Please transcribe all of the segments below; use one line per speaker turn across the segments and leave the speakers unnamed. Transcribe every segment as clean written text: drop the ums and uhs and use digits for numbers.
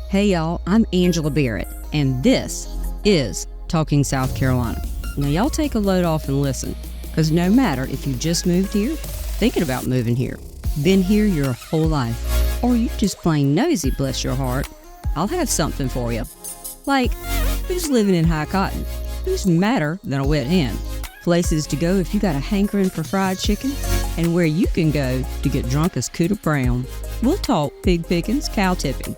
Hey y'all, I'm Angela Barrett, and this is Talking South Carolina. Now y'all take a load off and listen, because no matter if you just moved here, thinking about moving here, been here your whole life, or you just plain nosy, bless your heart, I'll have something for you. Like, who's living in High Cotton? Who's madder than a wet hen? Places to go if you got a hankering for fried chicken, and where you can go to get drunk as Cooter Brown. We'll talk pig pickings, cow tipping,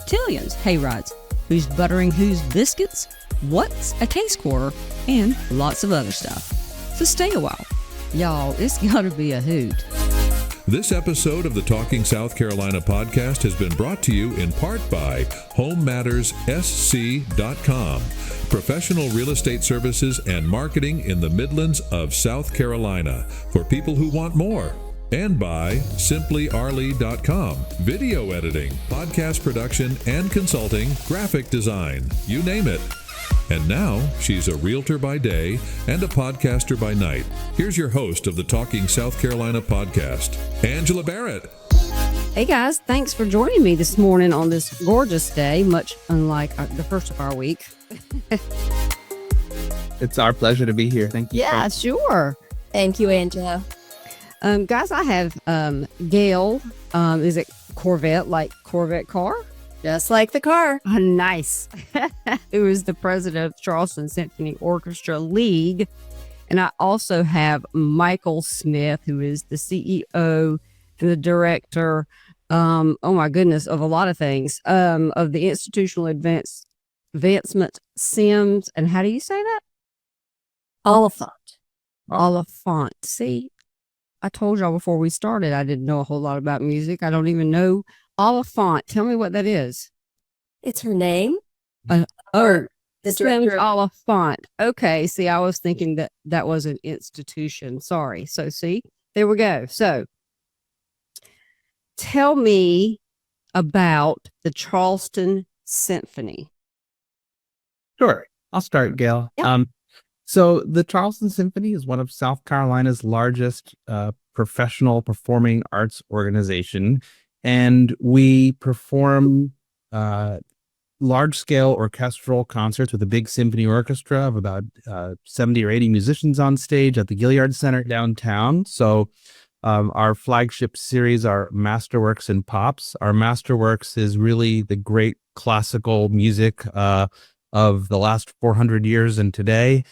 tillions, hay rides, who's buttering whose biscuits, what's a case quarter, and lots of other stuff. So stay a while. Y'all, it's gotta be a hoot.
This episode of the Talking South Carolina podcast has been brought to you in part by HomeMattersSC.com, professional real estate services and marketing in the Midlands of South Carolina for people who want more. And by SimplyArley.com, video editing, podcast production and consulting, graphic design, you name it. And now, she's a realtor by day and a podcaster by night. Here's your host of the Talking South Carolina podcast, Angela Barrett.
Hey guys, thanks for joining me this morning on this gorgeous day, much unlike the first of our week.
It's our pleasure to be here. Thank you.
Yeah, sure.
Thank you, Angela.
Guys, I have Gail. Is it Corvette, like Corvette car?
Just like the car.
Oh, nice. Who is the president of Charleston Symphony Orchestra League. And I also have Michael Smith, who is the CEO and the director, oh my goodness, of a lot of things, of the Institutional Advancement Sims. And how do you say that?
Oliphant.
Oliphant. See, I told y'all before we started, I didn't know a whole lot about music. I don't even know Oliphant. Tell me what that is.
It's her name.
The
director.
Oliphant. Okay. See, I was thinking that was an institution. Sorry. So see, there we go. So tell me about the Charleston Symphony.
Sure. I'll start, Gail.
Yeah.
So the Charleston Symphony is one of South Carolina's largest professional performing arts organization. And we perform large-scale orchestral concerts with a big symphony orchestra of about 70 or 80 musicians on stage at the Gaillard Center downtown. So our flagship series are Masterworks and Pops. Our Masterworks is really the great classical music of the last 400 years and today.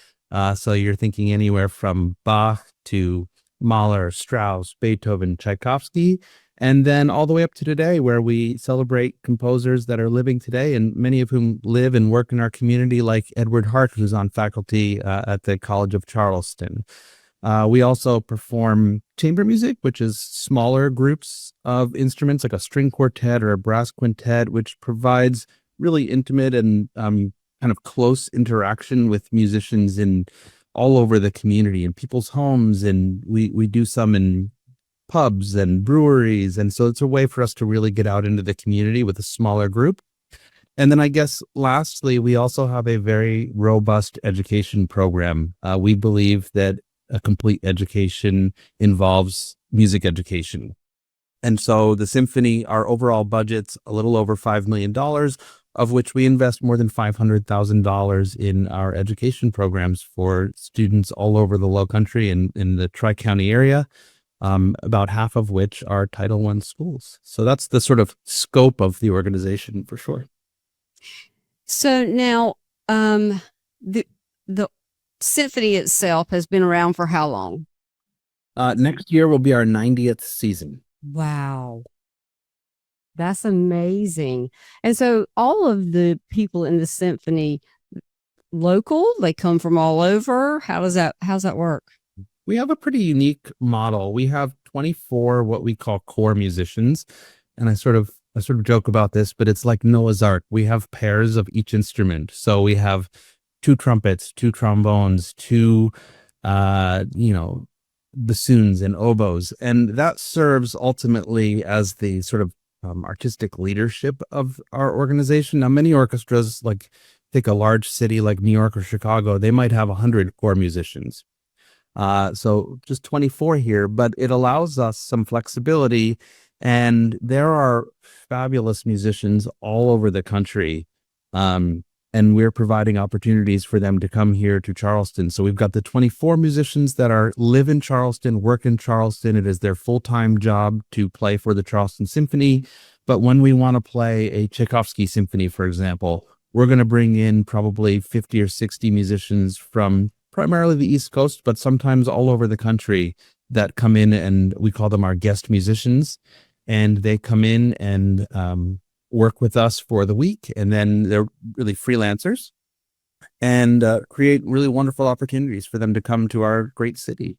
So you're thinking anywhere from Bach to Mahler, Strauss, Beethoven, Tchaikovsky, and then all the way up to today, where we celebrate composers that are living today, and many of whom live and work in our community, like Edward Hart, who's on faculty at the College of Charleston. We also perform chamber music, which is smaller groups of instruments, like a string quartet or a brass quintet, which provides really intimate and kind of close interaction with musicians in all over the community, in people's homes, and we do some in pubs and breweries. And so it's a way for us to really get out into the community with a smaller group. And then I guess lastly, we also have a very robust education program. We believe that a complete education involves music education. And so the symphony, our overall budget's a little over $5 million, of which we invest more than $500,000 in our education programs for students all over the Low Country and in the Tri-County area. About half of which are Title I schools. So that's the sort of scope of the organization for sure.
So now, the symphony itself has been around for how long?
Next year will be our 90th season.
Wow. That's amazing. And so all of the people in the symphony local, they come from all over. How's that work?
We have a pretty unique model. We have 24 what we call core musicians. And I sort of joke about this, but it's like Noah's Ark. We have pairs of each instrument. So we have 2 trumpets, 2 trombones, 2 bassoons and oboes. And that serves ultimately as the sort of artistic leadership of our organization. Now, many orchestras, like take a large city like New York or Chicago, they might have 100 core musicians. So just 24 here, but it allows us some flexibility And there are fabulous musicians all over the country. And we're providing opportunities for them to come here to Charleston. So we've got the 24 musicians that live in Charleston, work in Charleston. It is their full-time job to play for the Charleston Symphony. But when we want to play a Tchaikovsky symphony, for example, we're going to bring in probably 50 or 60 musicians from primarily the East Coast, but sometimes all over the country that come in, and we call them our guest musicians. And they come in and work with us for the week, and then they're really freelancers and create really wonderful opportunities for them to come to our great city.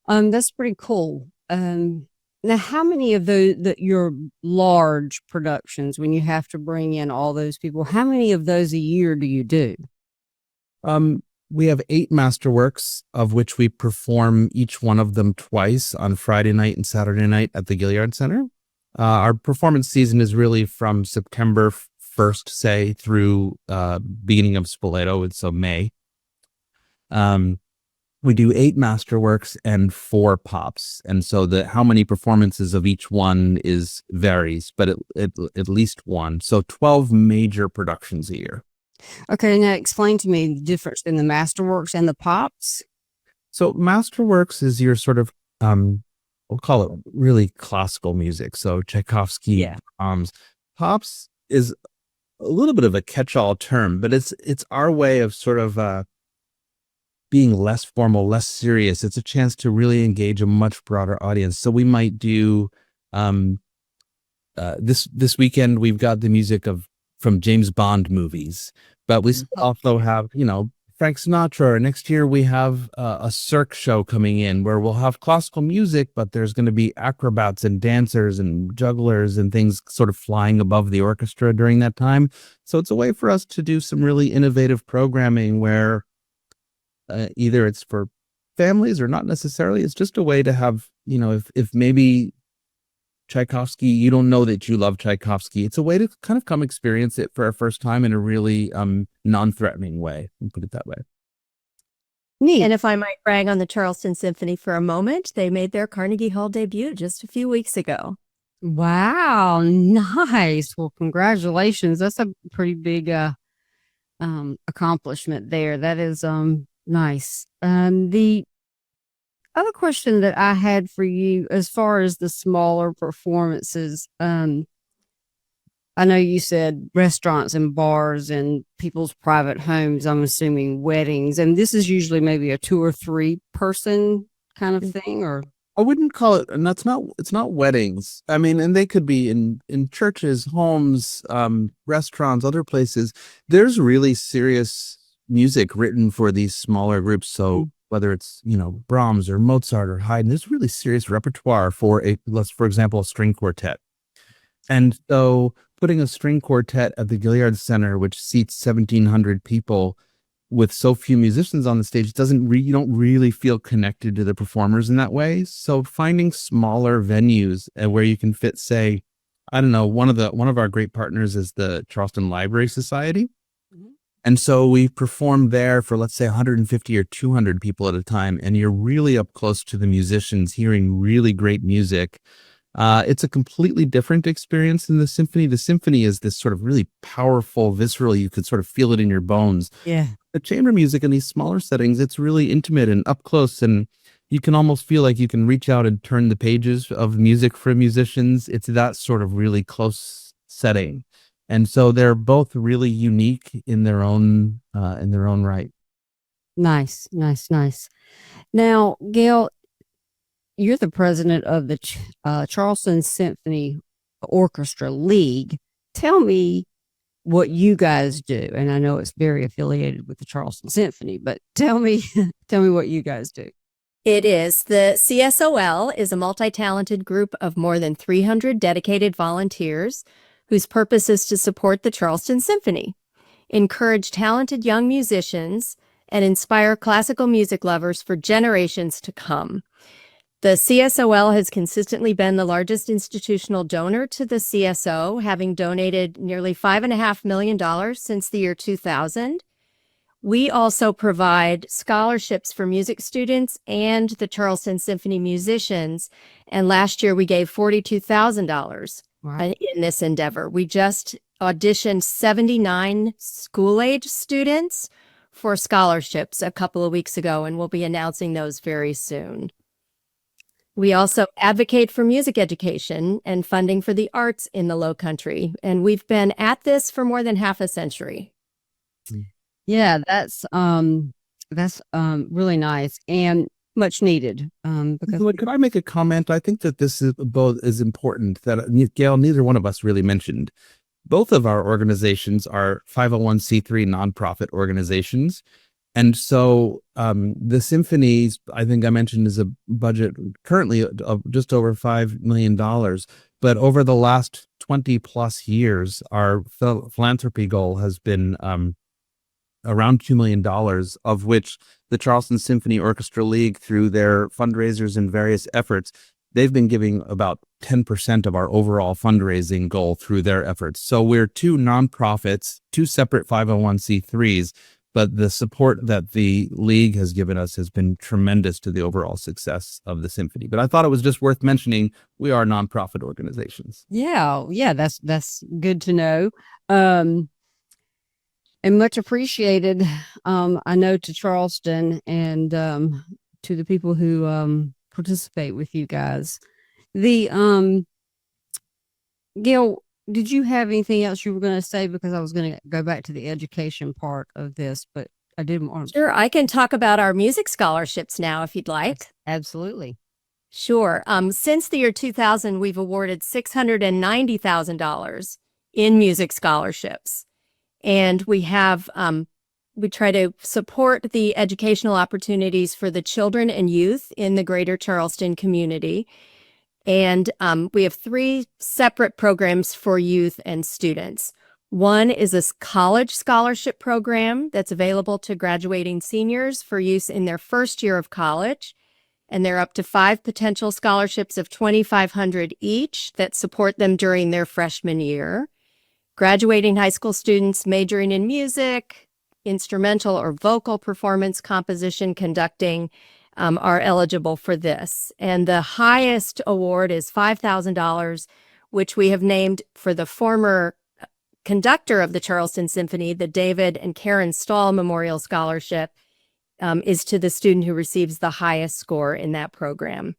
That's pretty cool. Now, how many of your large productions, when you have to bring in all those people, how many of those a year do you do?
We have 8 masterworks, of which we perform each one of them twice on Friday night and Saturday night at the Gilliard Center. Our performance season is really from September 1st, say, through beginning of Spoleto, and so May. We do 8 masterworks and 4 pops, and so how many performances of each one varies, but at least one. So 12 major productions a year.
Okay, now explain to me the difference in the masterworks and the pops.
So masterworks is your sort of we'll call it really classical music. So Tchaikovsky, pops is a little bit of a catch-all term, but it's our way of sort of being less formal, less serious. It's a chance to really engage a much broader audience. So we might do this weekend. We've got the music from James Bond movies, but we also have Frank Sinatra. Next year we have a Cirque show coming in where we'll have classical music, but there's going to be acrobats and dancers and jugglers and things sort of flying above the orchestra during that time. So it's a way for us to do some really innovative programming where either it's for families or not necessarily. It's just a way to have, if maybe Tchaikovsky, you don't know that you love Tchaikovsky, it's a way to kind of come experience it for a first time in a really non-threatening way. We'll put it that way.
Neat.
And if I might brag on the Charleston Symphony for a moment, they made their Carnegie Hall debut just a few weeks ago.
Wow, nice. Well, congratulations. That's a pretty big accomplishment there. That is nice. The other question that I had for you, as far as the smaller performances, I know you said restaurants and bars and people's private homes, I'm assuming weddings, and this is usually maybe a 2 or 3 person kind of thing, or?
I wouldn't call it, and it's not weddings. I mean, and they could be in churches, homes, restaurants, other places. There's really serious music written for these smaller groups. So whether it's, Brahms or Mozart or Haydn, there's really serious repertoire for for example, a string quartet. And so putting a string quartet at the Gilliard Center, which seats 1,700 people with so few musicians on the stage, you don't really feel connected to the performers in that way. So finding smaller venues where you can fit, say, I don't know, one of our great partners is the Charleston Library Society. And so we perform there for, let's say, 150 or 200 people at a time, and you're really up close to the musicians, hearing really great music. It's a completely different experience than the symphony. The symphony is this sort of really powerful, visceral, you could sort of feel it in your bones.
Yeah.
The chamber music in these smaller settings, it's really intimate and up close, and you can almost feel like you can reach out and turn the pages of music for musicians. It's that sort of really close setting. And so they're both really unique in their own right.
Nice. Now, Gail, you're the president of the Charleston Symphony Orchestra League. Tell me what you guys do. And I know it's very affiliated with the Charleston Symphony, but tell me what you guys do.
It is. The CSOL is a multi-talented group of more than 300 dedicated volunteers whose purpose is to support the Charleston Symphony, encourage talented young musicians, and inspire classical music lovers for generations to come. The CSOL has consistently been the largest institutional donor to the CSO, having donated nearly $5.5 million since the year 2000. We also provide scholarships for music students and the Charleston Symphony musicians. And last year we gave $42,000
Wow.
in this endeavor. We just auditioned 79 school-age students for scholarships a couple of weeks ago, and we'll be announcing those very soon. We also advocate for music education and funding for the arts in the Low Country, and we've been at this for more than half a century.
Yeah, that's really nice and much needed. Because
Could I make a comment? I think that this is important that Gail, neither one of us really mentioned. Both of our organizations are 501c3 nonprofit organizations. And so the symphonies, I think I mentioned, is a budget currently of just over $5 million. But over the last 20 plus years, our philanthropy goal has been around $2 million, of which the Charleston Symphony Orchestra League, through their fundraisers and various efforts, they've been giving about 10% of our overall fundraising goal through their efforts. So we're two nonprofits, two separate 501c3s, but the support that the league has given us has been tremendous to the overall success of the symphony. But I thought it was just worth mentioning we are nonprofit organizations.
yeah, that's good to know. And much appreciated, I know, to Charleston and to the people who participate with you guys. The Gail, did you have anything else you were going to say? Because I was going to go back to the education part of this, but I didn't want to.
Sure, I can talk about our music scholarships now if you'd like.
Absolutely.
Sure. Since the year 2000, we've awarded $690,000 in music scholarships. And we have, we try to support the educational opportunities for the children and youth in the greater Charleston community. And we have 3 separate programs for youth and students. One is a college scholarship program that's available to graduating seniors for use in their first year of college. And there are up to 5 potential scholarships of $2,500 each that support them during their freshman year. Graduating high school students majoring in music, instrumental or vocal performance, composition, conducting, are eligible for this. And the highest award is $5,000, which we have named for the former conductor of the Charleston Symphony. The David and Karen Stahl Memorial Scholarship is to the student who receives the highest score in that program.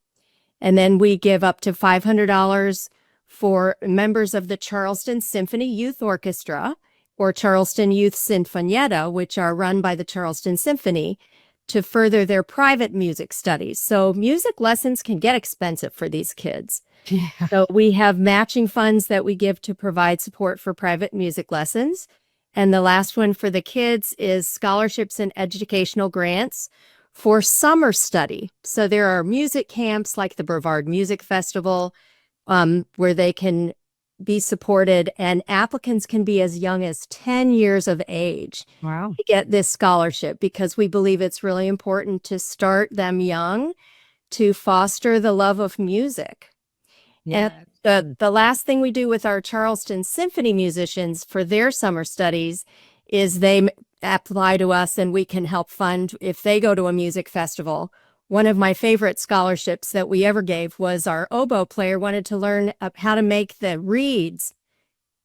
And then we give up to $500 for members of the Charleston Symphony Youth Orchestra or Charleston Youth Sinfonietta, which are run by the Charleston Symphony, to further their private music studies. So music lessons can get expensive for these kids.
Yeah.
So we have matching funds that we give to provide support for private music lessons. And the last one for the kids is scholarships and educational grants for summer study. So there are music camps like the Brevard Music Festival, where they can be supported, and applicants can be as young as 10 years of age
Wow.
to get this scholarship, because we believe it's really important to start them young to foster the love of music.
Yeah.
And the last thing we do with our Charleston Symphony musicians for their summer studies is they apply to us and we can help fund if they go to a music festival. One of my favorite scholarships that we ever gave was our oboe player wanted to learn how to make the reeds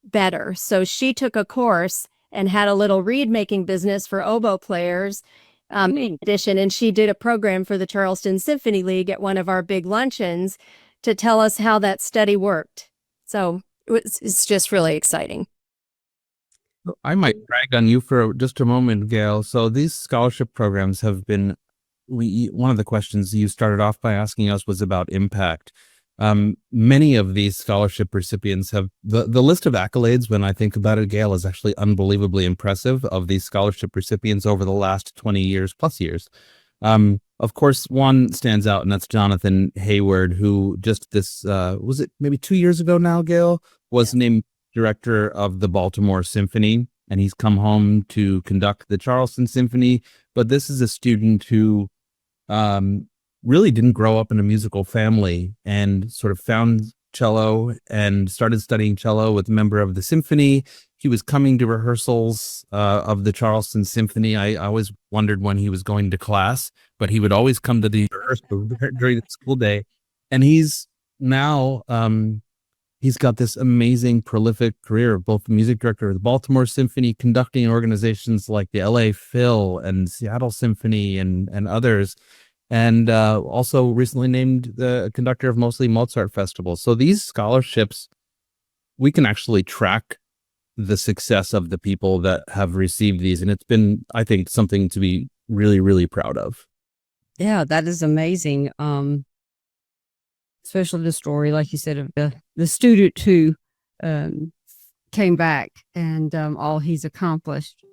better. So she took a course and had a little reed making business for oboe players in addition. And she did a program for the Charleston Symphony League at one of our big luncheons to tell us how that study worked. So it's just really exciting.
I might brag on you for just a moment, Gail. So these scholarship programs have been, one of the questions you started off by asking us was about impact. Many of these scholarship recipients have, the list of accolades, when I think about it, Gail, is actually unbelievably impressive of these scholarship recipients over the last 20 years plus years. Of course, one stands out, and that's Jonathan Hayward, who just this, was it maybe 2 years ago now, Gail, was named director of the Baltimore Symphony, and he's come home to conduct the Charleston Symphony. But this is a student who really didn't grow up in a musical family and sort of found cello and started studying cello with a member of the symphony. He was coming to rehearsals of the Charleston Symphony. I always wondered when he was going to class, but he would always come to the rehearsal during the school day. And he's now, he's got this amazing, prolific career of both the music director of the Baltimore Symphony, conducting organizations like the LA Phil and Seattle Symphony and others. And also recently named the conductor of mostly Mozart festivals. So these scholarships, we can actually track the success of the people that have received these. And it's been, I think, something to be really, really proud of.
Yeah, that is amazing. Especially the story, like you said, of the student who came back and all he's accomplished.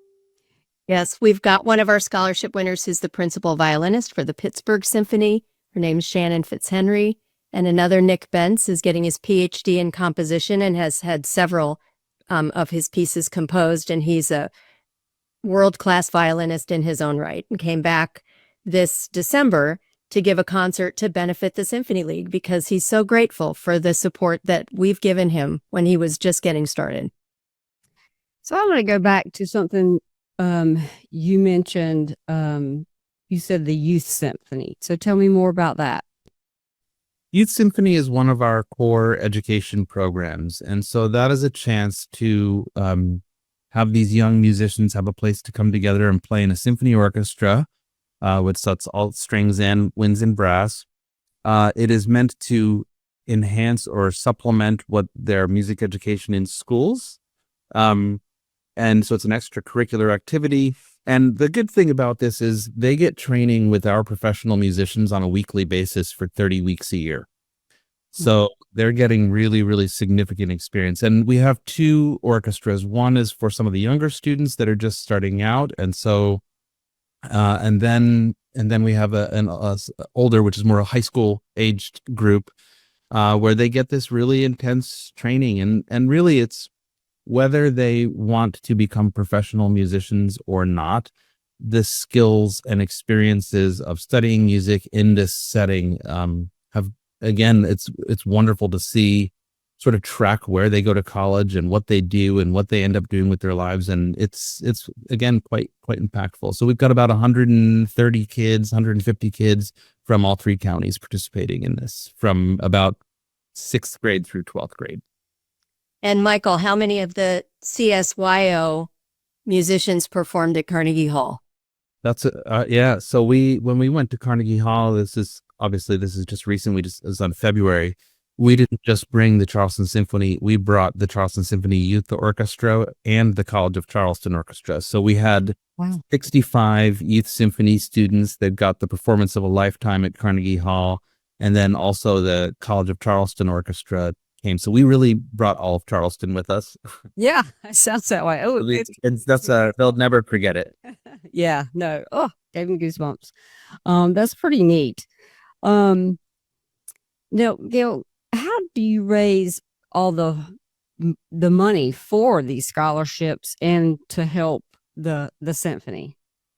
Yes, we've got one of our scholarship winners who's the principal violinist for the Pittsburgh Symphony. Her name's Shannon Fitzhenry. And another, Nick Bentz, is getting his PhD in composition and has had several of his pieces composed. And he's a world-class violinist in his own right, and came back this December to give a concert to benefit the Symphony League because he's so grateful for the support that we've given him when he was just getting started.
So I want to go back to something you mentioned. You said the Youth Symphony. So tell me more about that.
Youth Symphony is one of our core education programs. And so that is a chance to have these young musicians have a place to come together and play in a symphony orchestra, which sets all strings and winds and brass. It is meant to enhance or supplement what their music education in schools. And so it's an extracurricular activity. And the good thing about this is they get training with our professional musicians on a weekly basis for 30 weeks a year. So they're getting really, really significant experience. And we have two orchestras. One is for some of the younger students that are just starting out. And so, and then we have an older, which is more a high school aged group, where they get this really intense training. And really it's, whether they want to become professional musicians or not, the skills and experiences of studying music in this setting have, again, it's wonderful to see, sort of track where they go to college and what they do and what they end up doing with their lives. And it's again, quite impactful. So we've got about 130 kids, 150 kids from all three counties participating in this, from about 6th grade through 12th grade.
And Michael, how many of the CSYO musicians performed at Carnegie Hall?
That's yeah. So when we went to Carnegie Hall, this is just recent. It was on February. We didn't just bring the Charleston Symphony. We brought the Charleston Symphony Youth Orchestra and the College of Charleston Orchestra. So we had 65 youth symphony students that got the performance of a lifetime at Carnegie Hall, and then also the College of Charleston Orchestra came. So we really brought all of Charleston with us.
Yeah, it sounds that way. Oh,
they'll never forget it.
Yeah, no. Oh, gave me goosebumps. That's pretty neat. Now, Gail, how do you raise all the money for these scholarships and to help the symphony?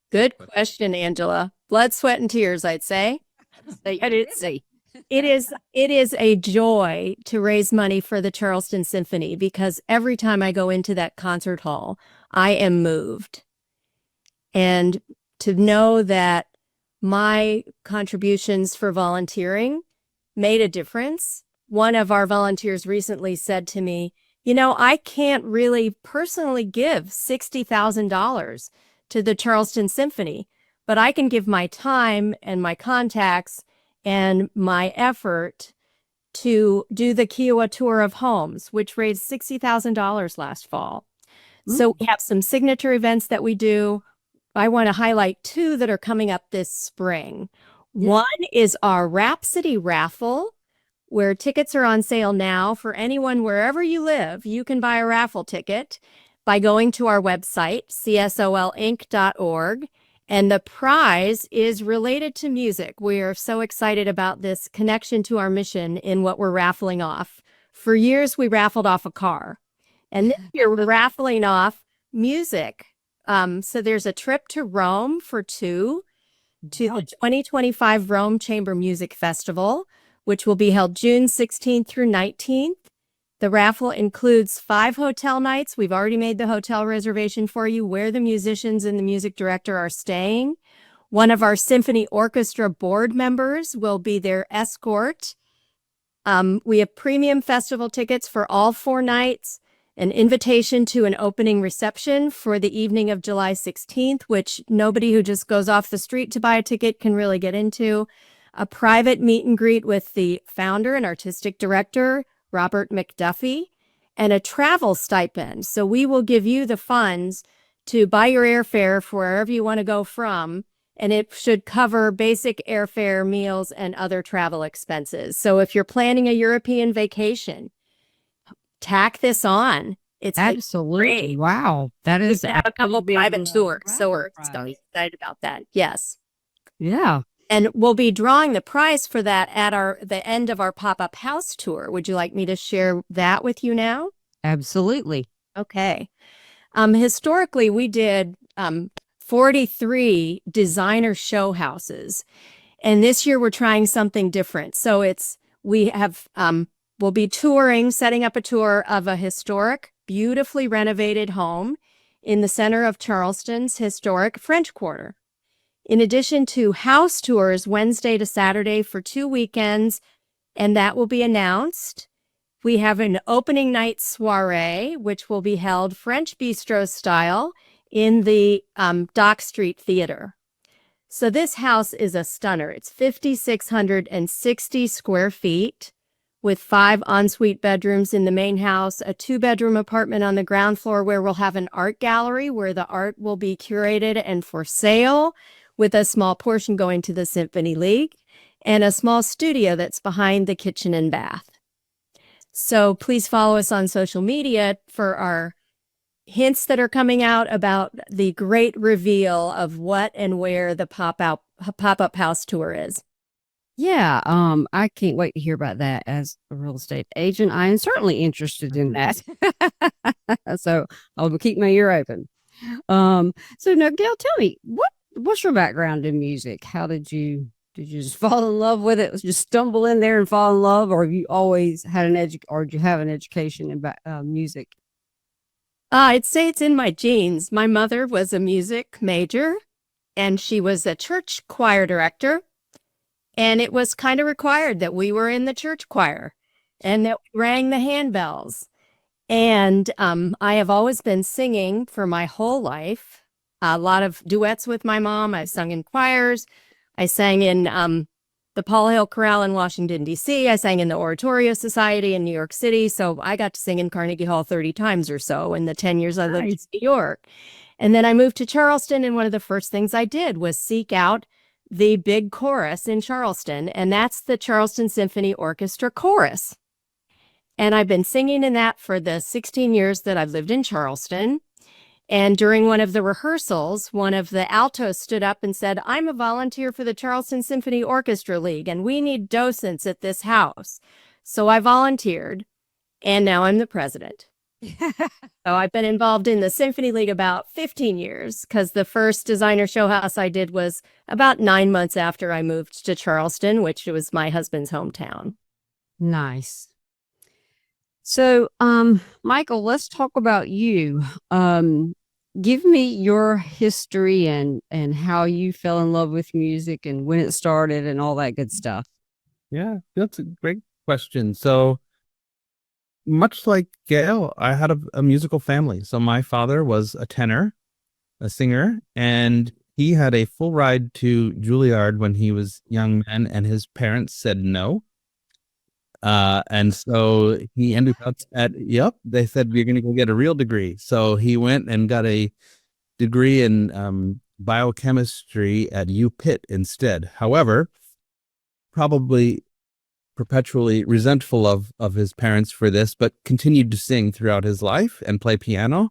Good question, Angela. Blood, sweat, and tears, I'd say. I didn't say. It is a joy to raise money for the Charleston Symphony because every time I go into that concert hall, I am moved. And to know that my contributions for volunteering made a difference. One of our volunteers recently said to me, I can't really personally give $60,000 to the Charleston Symphony, but I can give my time and my contacts and my effort to do the Kiowa Tour of Homes, which raised $60,000 last fall. So we have some signature events that we do. I want to highlight two that are coming up this spring. Yeah. One is our Rhapsody Raffle, where tickets are on sale now for anyone wherever you live. You can buy a raffle ticket by going to our website, csolinc.org. And the prize is related to music. We are so excited about this connection to our mission in what we're raffling off. For years, we raffled off a car. And this year, we're raffling off music. So there's a trip to Rome for two to the 2025 Rome Chamber Music Festival, which will be held June 16th through 19th. The raffle includes 5 hotel nights. We've already made the hotel reservation for you where the musicians and the music director are staying. One of our symphony orchestra board members will be their escort. We have premium festival tickets for all 4 nights, an invitation to an opening reception for the evening of July 16th, which nobody who just goes off the street to buy a ticket can really get into, a private meet and greet with the founder and artistic director, Robert McDuffie, and a travel stipend. So we will give you the funds to buy your airfare for wherever you want to go from, and it should cover basic airfare, meals, and other travel expenses. So if you're planning a European vacation, tack this on. It's
Absolutely.
great.
Wow. That
We
is
have a couple private tours, so we're
Right.
excited about that. Yes.
Yeah.
And we'll be drawing the prize for that at the end of our pop-up house tour. Would you like me to share that with you now?
Absolutely.
Okay. Historically, we did 43 designer show houses. And this year we're trying something different. So we'll be touring, setting up a tour of a historic, beautifully renovated home in the center of Charleston's historic French Quarter. In addition to house tours Wednesday to Saturday for 2 weekends, and that will be announced. We have an opening night soiree, which will be held French bistro style in the Dock Street Theater. So this house is a stunner. It's 5,660 square feet with 5 ensuite bedrooms in the main house, a 2-bedroom apartment on the ground floor where we'll have an art gallery where the art will be curated and for sale, with a small portion going to the Symphony League, and a small studio that's behind the kitchen and bath. So please follow us on social media for our hints that are coming out about the great reveal of what and where the pop-up house tour is.
Yeah. I can't wait to hear about that as a real estate agent. I am certainly interested in that. So I'll keep my ear open. So now, Gail, tell me, what's your background in music? How did you just fall in love with it? Just stumble in there and fall in love, or have you always had or do you have an education in music?
I'd say it's in my genes. My mother was a music major, and she was a church choir director, and it was kind of required that we were in the church choir and that we rang the handbells. And I have always been singing for my whole life. A lot of duets with my mom. I've sung in choirs. I sang in the Paul Hill Chorale in Washington, D.C. I sang in the Oratorio Society in New York City. So I got to sing in Carnegie Hall 30 times or so in the 10 years I lived in New York. And then I moved to Charleston, and one of the first things I did was seek out the big chorus in Charleston, and that's the Charleston Symphony Orchestra chorus. And I've been singing in that for the 16 years that I've lived in Charleston. And during one of the rehearsals, one of the altos stood up and said, "I'm a volunteer for the Charleston Symphony Orchestra League, and we need docents at this house." So I volunteered, and now I'm the president. So I've been involved in the Symphony League about 15 years, because the first designer show house I did was about 9 months after I moved to Charleston, which was my husband's hometown.
Nice. So, Michael, let's talk about you. Give me your history and how you fell in love with music and when it started and all that good stuff.
Yeah, that's a great question. So much like Gail, I had a musical family. So my father was a tenor, a singer, and he had a full ride to Juilliard when he was young man, and his parents said no. And so he ended up they said, "You're going to go get a real degree." So he went and got a degree in biochemistry at UPitt instead. However, probably perpetually resentful of his parents for this, but continued to sing throughout his life and play piano.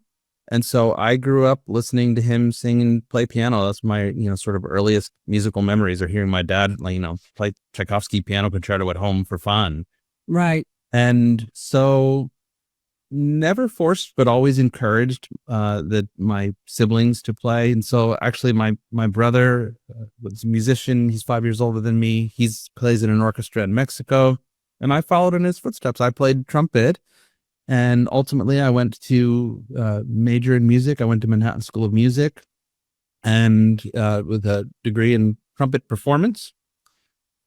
And so I grew up listening to him sing and play piano. That's my, sort of earliest musical memories, are hearing my dad, play Tchaikovsky piano concerto at home for fun.
Right.
And so never forced, but always encouraged that my siblings to play. And so actually my brother was a musician. He's 5 years older than me. He's plays in an orchestra in Mexico, and I followed in his footsteps. I played trumpet, and ultimately I went to major in music. I went to Manhattan School of Music, and with a degree in trumpet performance.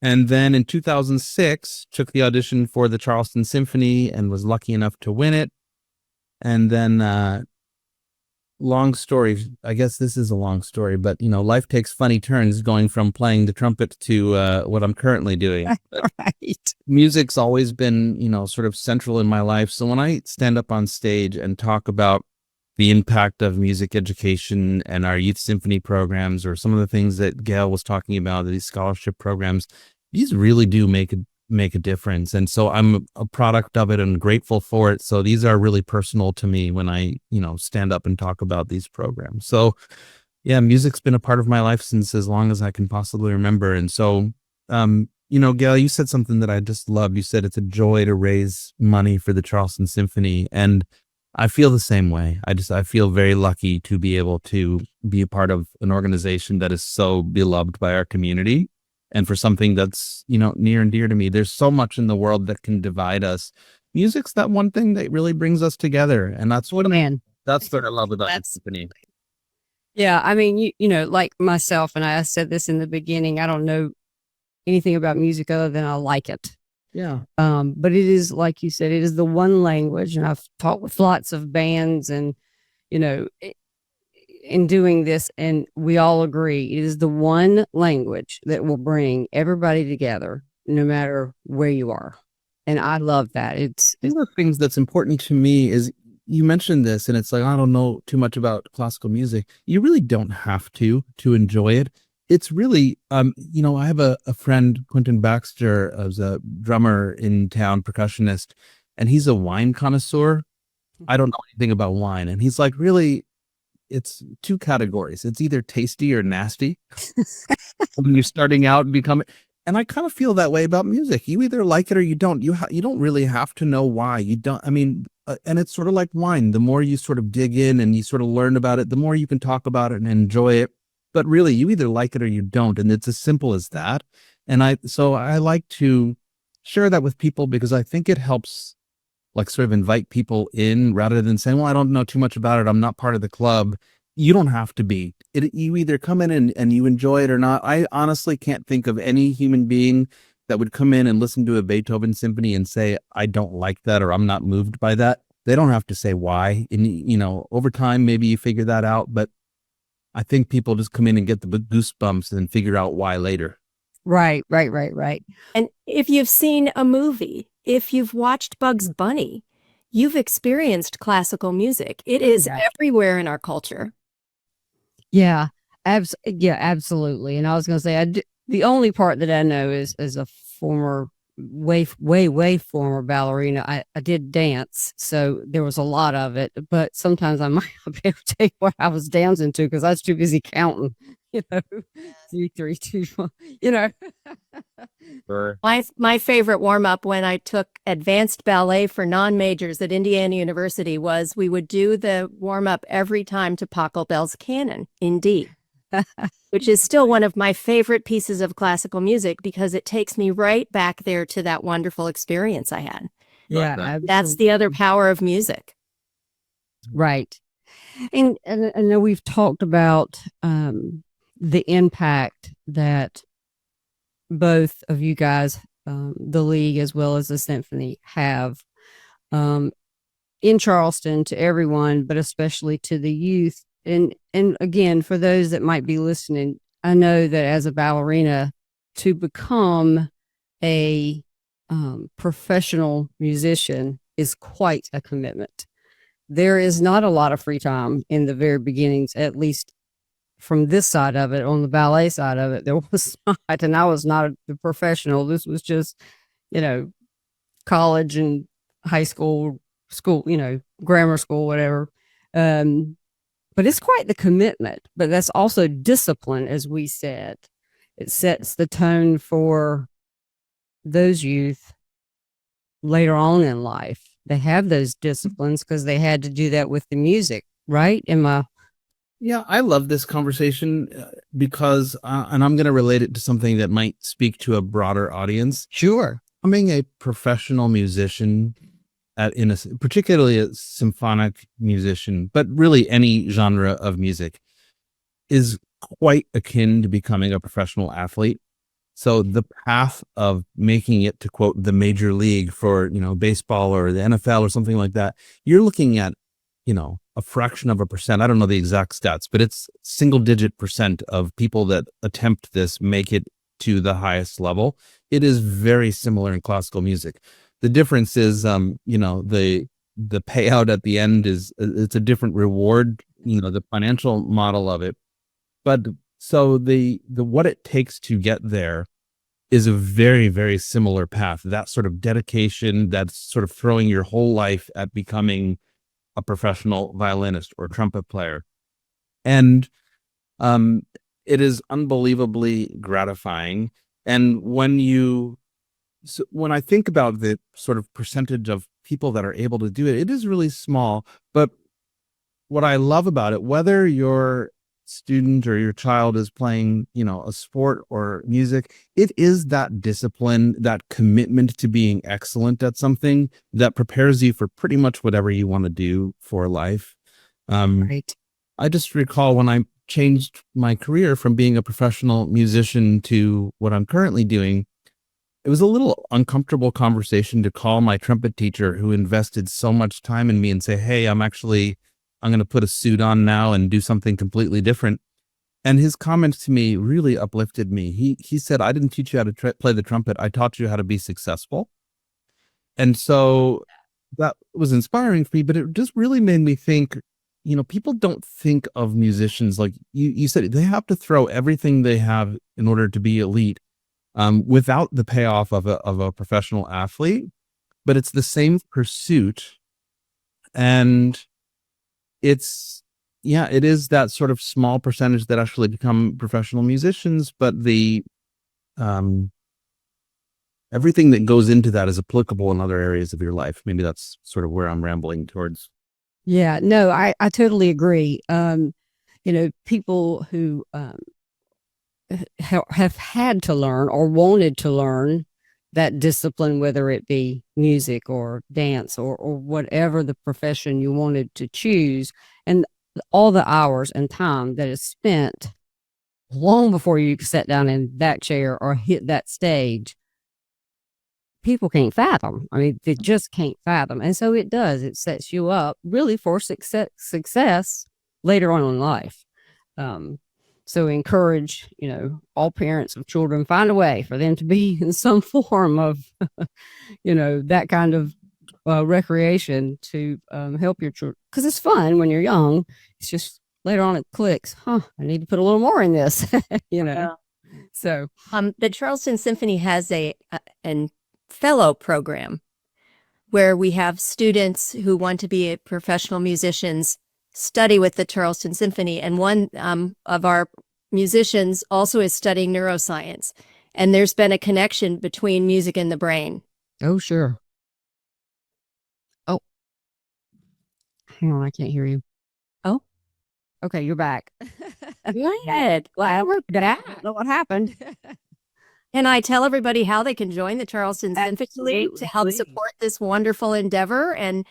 And then in 2006, took the audition for the Charleston Symphony and was lucky enough to win it. And then, long story, I guess this is a long story, but, life takes funny turns going from playing the trumpet to what I'm currently doing.
Right.
Music's always been, sort of central in my life. So when I stand up on stage and talk about the impact of music education and our youth symphony programs, or some of the things that Gail was talking about, these scholarship programs, these really do make a difference. And so I'm a product of it and grateful for it. So these are really personal to me when I, stand up and talk about these programs. So yeah, music's been a part of my life since as long as I can possibly remember. And so, Gail, you said something that I just love. You said it's a joy to raise money for the Charleston Symphony. And I feel the same way. I feel very lucky to be able to be a part of an organization that is so beloved by our community, and for something that's, near and dear to me. There's so much in the world that can divide us. Music's that one thing that really brings us together. And that's what I love about the symphony.
Yeah. I mean, like myself, and I said this in the beginning, I don't know anything about music other than I like it.
Yeah.
But it is, like you said, it is the one language, and I've talked with lots of bands and, in doing this, and we all agree it is the one language that will bring everybody together, no matter where you are. And I love that.
One of the things that's important to me is, you mentioned this, and it's like, I don't know too much about classical music. You really don't have to enjoy it. It's really, I have a friend, Quentin Baxter, as a drummer in town, percussionist, and he's a wine connoisseur. I don't know anything about wine. And he's like, really, it's two categories. It's either tasty or nasty. When you're starting out and becoming, and I kind of feel that way about music. You either like it or you don't. You don't really have to know why. You don't, and it's sort of like wine. The more you sort of dig in and you sort of learn about it, the more you can talk about it and enjoy it. But really, you either like it or you don't. And it's as simple as that. And I like to share that with people, because I think it helps, like, sort of invite people in, rather than saying, well, I don't know too much about it, I'm not part of the club. You don't have to be. You either come in and you enjoy it or not. I honestly can't think of any human being that would come in and listen to a Beethoven symphony and say, I don't like that, or I'm not moved by that. They don't have to say why. And, over time, maybe you figure that out. But I think people just come in and get the goosebumps and then figure out why later.
Right.
And if you've seen a movie, if you've watched Bugs Bunny, you've experienced classical music. It is everywhere in our culture.
Yeah, absolutely. And I was going to say, the only part that I know is, as a former, way former ballerina, I did dance, so there was a lot of it. But sometimes I might not be able to tell you what I was dancing to, because I was too busy counting. 3, 2, 1.
Sure.
My favorite warm up when I took advanced ballet for non-majors at Indiana University was, we would do the warm up every time to Pachelbel's Canon in D, which is still one of my favorite pieces of classical music, because it takes me right back there to that wonderful experience I had.
Yeah,
That's the other power of music.
Right. And I know we've talked about the impact that both of you guys, the league as well as the symphony, have in Charleston, to everyone, but especially to the youth. And again, for those that might be listening, I know that as a ballerina, to become a professional musician is quite a commitment. There is not a lot of free time in the very beginnings, at least from this side of it. On the ballet side of it, there was not, and I was not a professional. This was just, college and high school, grammar school, whatever. But it's quite the commitment, but that's also discipline, as we said. It sets the tone for those youth later on in life. they have those disciplines because they had to do that with the music, right?
Yeah, I love this conversation because, and I'm going to relate it to something that might speak to a broader audience.
Sure.
Becoming a professional musician, particularly a symphonic musician, but really any genre of music, is quite akin to becoming a professional athlete. So the path of making it to, quote, the major league for, baseball or the NFL or something like that, you're looking at, a fraction of a percent. I don't know the exact stats, but it's single digit percent of people that attempt this make it to the highest level. It is very similar in classical music. The difference is, the payout at the end it's a different reward, the financial model of it. But so the what it takes to get there is a very, very similar path. That sort of dedication, that's sort of throwing your whole life at becoming a professional violinist or trumpet player. And it is unbelievably gratifying. And when I think about the sort of percentage of people that are able to do it, it is really small. But what I love about it, whether your student or your child is playing, a sport or music, it is that discipline, that commitment to being excellent at something that prepares you for pretty much whatever you want to do for life.
Right.
I just recall when I changed my career from being a professional musician to what I'm currently doing, it was a little uncomfortable conversation to call my trumpet teacher who invested so much time in me and say, hey, I'm going to put a suit on now and do something completely different. And his comments to me really uplifted me. He said, I didn't teach you how to play the trumpet. I taught you how to be successful. And so that was inspiring for me, but it just really made me think, people don't think of musicians like you said, they have to throw everything they have in order to be elite, without the payoff of a professional athlete, but it's the same pursuit. And it is that sort of small percentage that actually become professional musicians, but the everything that goes into that is applicable in other areas of your life. Maybe that's sort of where I'm rambling towards.
Yeah, no, I totally agree. People who have had to learn or wanted to learn that discipline, whether it be music or dance or whatever the profession you wanted to choose, and all the hours and time that is spent long before you sat down in that chair or hit that stage, people can't fathom. I mean, they just can't fathom. And so it sets you up really for success later on in life. So encourage, all parents of children, find a way for them to be in some form of, that kind of recreation to help your children. Because it's fun when you're young. It's just later on it clicks. I need to put a little more in this,
Yeah.
So
the Charleston Symphony has a fellow program where we have students who want to be professional musicians study with the Charleston Symphony. And one of our musicians also is studying neuroscience. And there's been a connection between music and the brain.
Oh, sure. Oh, hang on, I can't hear you.
Oh,
okay, you're back.
go ahead.
I don't know what happened.
Can I tell everybody how they can join the Charleston Symphony to help support this wonderful endeavor? And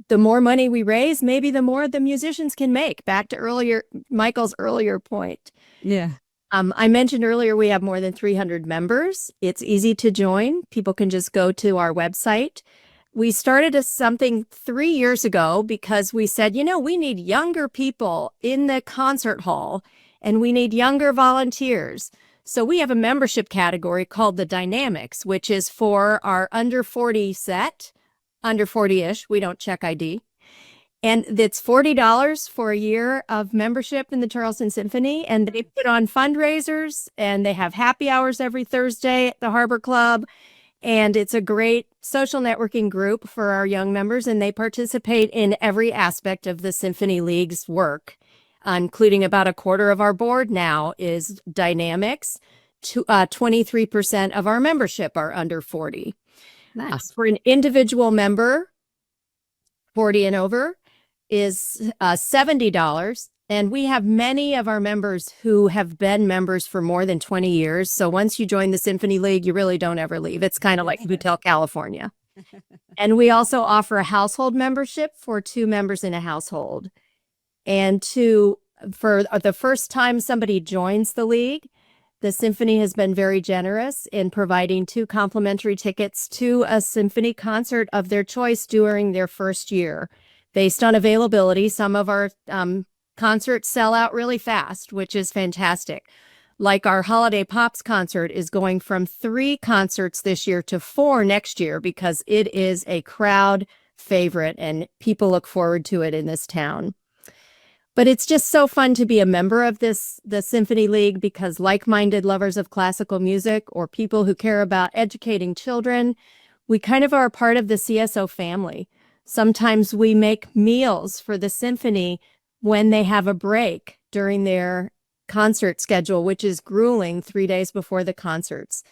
the more money we raise, maybe the more the musicians can make. Back to Michael's earlier point.
Yeah.
I mentioned earlier we have more than 300 members. It's easy to join. People can just go to our website. We started something 3 years ago because we said, we need younger people in the concert hall and we need younger volunteers. So we have a membership category called the Dynamics, which is for our under 40 set, under 40-ish. We don't check ID. And it's $40 for a year of membership in the Charleston Symphony. And they put on fundraisers and they have happy hours every Thursday at the Harbor Club. And it's a great social networking group for our young members. And they participate in every aspect of the Symphony League's work, including about a quarter of our board now is Dynamics. 23% of our membership are under 40.
Nice.
For an individual member, 40 and over, is $70. And we have many of our members who have been members for more than 20 years. So once you join the Symphony League, you really don't ever leave. It's kind of like Hotel California. And we also offer a household membership for 2 members in a household. And for the first time somebody joins the league, the Symphony has been very generous in providing 2 complimentary tickets to a symphony concert of their choice during their first year. Based on availability, some of our concerts sell out really fast, which is fantastic. Like our Holiday Pops concert is going from 3 concerts this year to 4 next year because it is a crowd favorite and people look forward to it in this town. But it's just so fun to be a member of the Symphony League because like-minded lovers of classical music or people who care about educating children, we kind of are a part of the CSO family. Sometimes we make meals for the symphony when they have a break during their concert schedule, which is grueling 3 days before the concerts.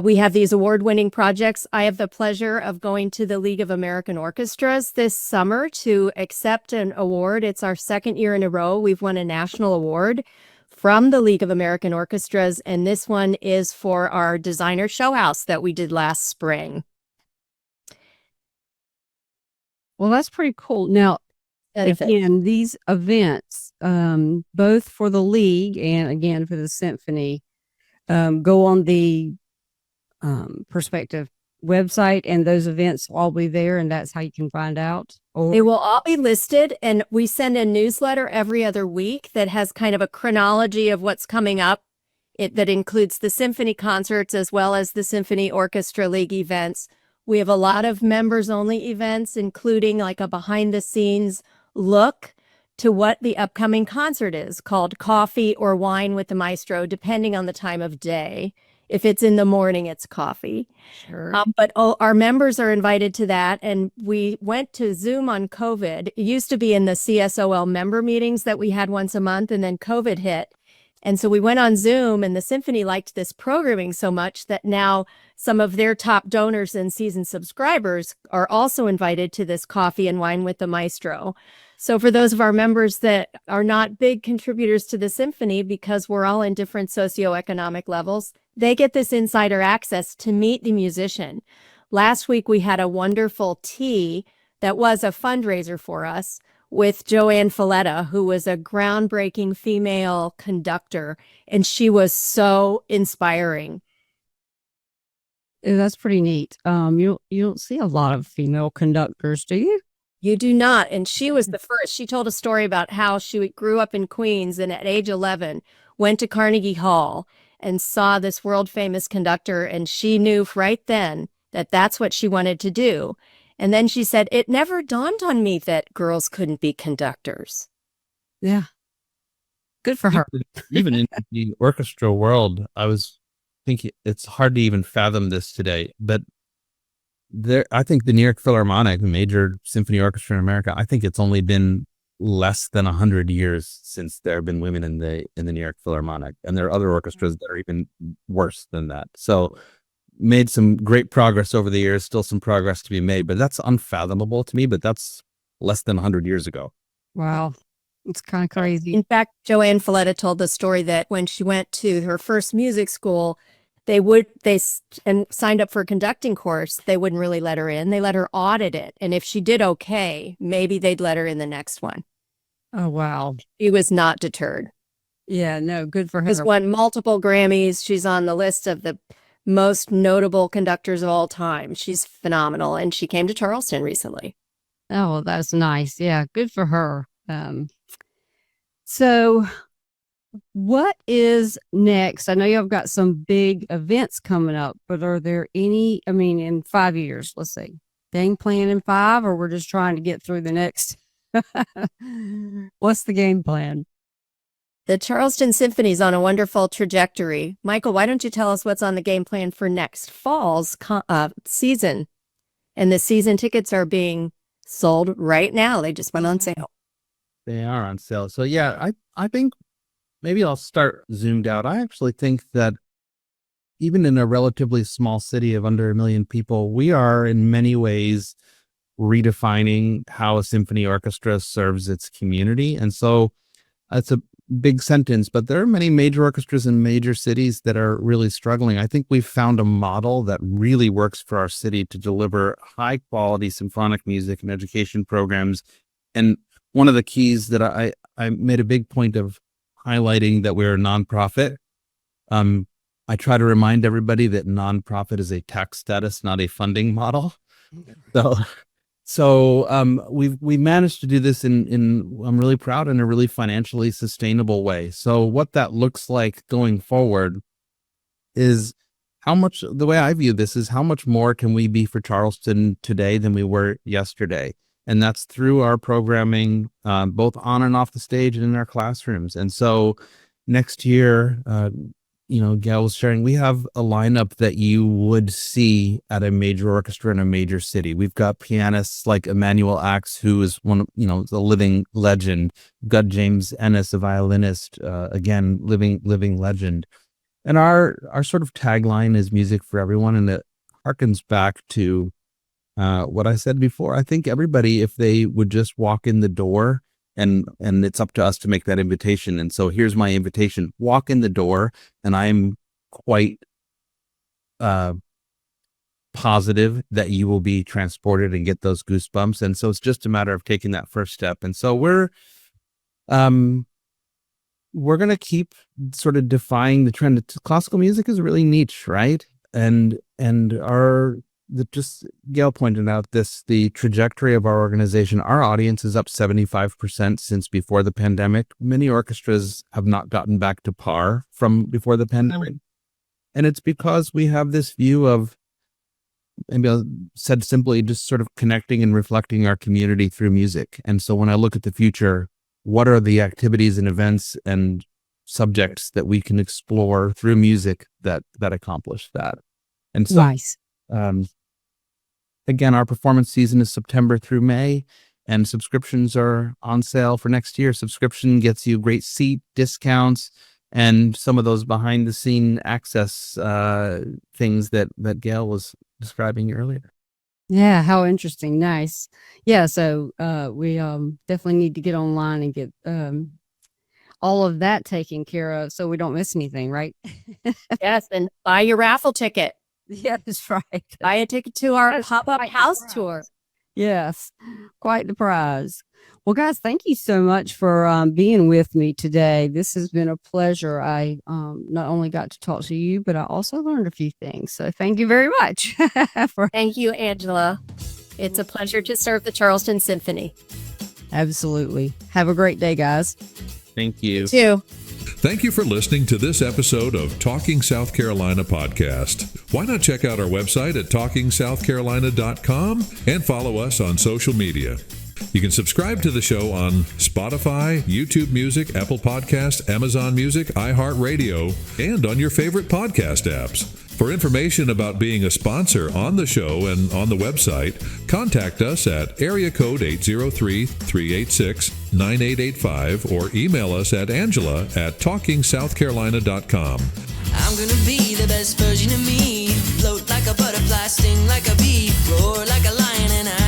We have these award-winning projects. I have the pleasure of going to the League of American Orchestras this summer to accept an award. It's our 2nd year in a row. We've won a national award from the League of American Orchestras, and this one is for our designer show house that we did last spring.
Well, that's pretty cool. Now, again, these events, both for the league and again for the symphony, go on the Perspective website, and those events will all be there, and that's how you can find out.
They will all be listed, and we send a newsletter every other week that has kind of a chronology of what's coming up. That includes the symphony concerts as well as the Symphony Orchestra League events. We have a lot of members-only events, including like a behind-the-scenes look to what the upcoming concert is, called Coffee or Wine with the Maestro, depending on the time of day. If it's in the morning, it's coffee.
Sure.
But our members are invited to that. And we went to Zoom on COVID. It used to be in the CSOL member meetings that we had once a month, and then COVID hit. And so we went on Zoom, and the Symphony liked this programming so much that now some of their top donors and season subscribers are also invited to this Coffee and Wine with the Maestro. So for those of our members that are not big contributors to the Symphony, because we're all in different socioeconomic levels, they get this insider access to meet the musician. Last week, we had a wonderful tea that was a fundraiser for us with Joanne Folletta, who was a groundbreaking female conductor, and she was so inspiring.
Yeah, that's pretty neat. You don't see a lot of female conductors, do you?
You do not. And she was the first. She told a story about how she grew up in Queens and at age 11 went to Carnegie Hall and saw this world famous conductor. And she knew right then that that's what she wanted to do. And then she said, it never dawned on me that girls couldn't be conductors.
Yeah. Good for her.
Even in the orchestra world, I was thinking it's hard to even fathom this today, but I think the New York Philharmonic, the major symphony orchestra in America, I think it's only been less than 100 years since there have been women in the New York Philharmonic, and there are other orchestras that are even worse than that. So, made some great progress over the years, still some progress to be made, but that's unfathomable to me. But that's less than 100 years ago.
Wow, it's kind of crazy.
In fact, Joanne Folletta told the story that when she went to her first music school, they signed up for a conducting course. They wouldn't really let her in. They let her audit it. And if she did okay, maybe they'd let her in the next one.
Oh, wow.
She was not deterred.
Yeah, no, good for her.
She's won multiple Grammys. She's on the list of the most notable conductors of all time. She's phenomenal. And she came to Charleston recently.
Oh, that's nice. Yeah, good for her. So what is next? I know y'all got some big events coming up, but are there any, in 5 years, let's see, game plan in 5, or we're just trying to get through the next? What's the game plan?
The Charleston Symphony is on a wonderful trajectory. Michael, why don't you tell us what's on the game plan for next fall's season? And the season tickets are being sold right now. They just went on sale.
They are on sale. So yeah, I think maybe I'll start zoomed out. I actually think that even in a relatively small city of under 1 million people, we are in many ways redefining how a symphony orchestra serves its community. And so it's a big sentence, but there are many major orchestras in major cities that are really struggling. I think we've found a model that really works for our city to deliver high quality symphonic music and education programs. And one of the keys that I made a big point of highlighting that we're a nonprofit. I try to remind everybody that nonprofit is a tax status, not a funding model. So we managed to do this in I'm really proud, in a really financially sustainable way. So what that looks like going forward is the way I view this is how much more can we be for Charleston today than we were yesterday? And that's through our programming, both on and off the stage and in our classrooms. And so next year, Gail was sharing, we have a lineup that you would see at a major orchestra in a major city. We've got pianists like Emmanuel Axe, who is the living legend. We've got James Ennis, a violinist, again, living legend. And our sort of tagline is music for everyone. And it harkens back to what I said before. I think everybody, if they would just walk in the door, and it's up to us to make that invitation. And so here's my invitation: walk in the door, and I'm quite positive that you will be transported and get those goosebumps. And so it's just a matter of taking that first step. And so we're going to keep sort of defying the trend. Classical music is really niche, right? And just Gail pointed out the trajectory of our organization. Our audience is up 75% since before the pandemic. Many orchestras have not gotten back to par from before the pandemic. And it's because we have this view of, maybe said simply, just sort of connecting and reflecting our community through music. And so when I look at the future, what are the activities and events and subjects that we can explore through music that accomplish that? And so,
Nice.
Again, our performance season is September through May, and subscriptions are on sale for next year. Subscription gets you great seat discounts and some of those behind the scene access things that Gail was describing earlier.
Yeah, how interesting. Nice. Yeah, so we definitely need to get online and get all of that taken care of so we don't miss anything, right?
Yes, and buy your raffle ticket.
Yeah, that's right.
Buy a ticket to our pop-up house tour.
Yes, quite the prize. Well, guys, thank you so much for being with me today. This has been a pleasure. I not only got to talk to you, but I also learned a few things. So thank you very much.
Thank you, Angela. It's a pleasure to serve the Charleston Symphony.
Absolutely. Have a great day, guys.
Thank you.
You too.
Thank you for listening to this episode of Talking South Carolina podcast. Why not check out our website at talkingsouthcarolina.com and follow us on social media. You can subscribe to the show on Spotify, YouTube Music, Apple Podcasts, Amazon Music, iHeartRadio, and on your favorite podcast apps. For information about being a sponsor on the show and on the website, contact us at area code 803-386-9885 or email us at angela@talkingsouthcarolina.com.
I'm gonna be the best version of me. Float like a butterfly, sting like a bee, roar like a lion, and I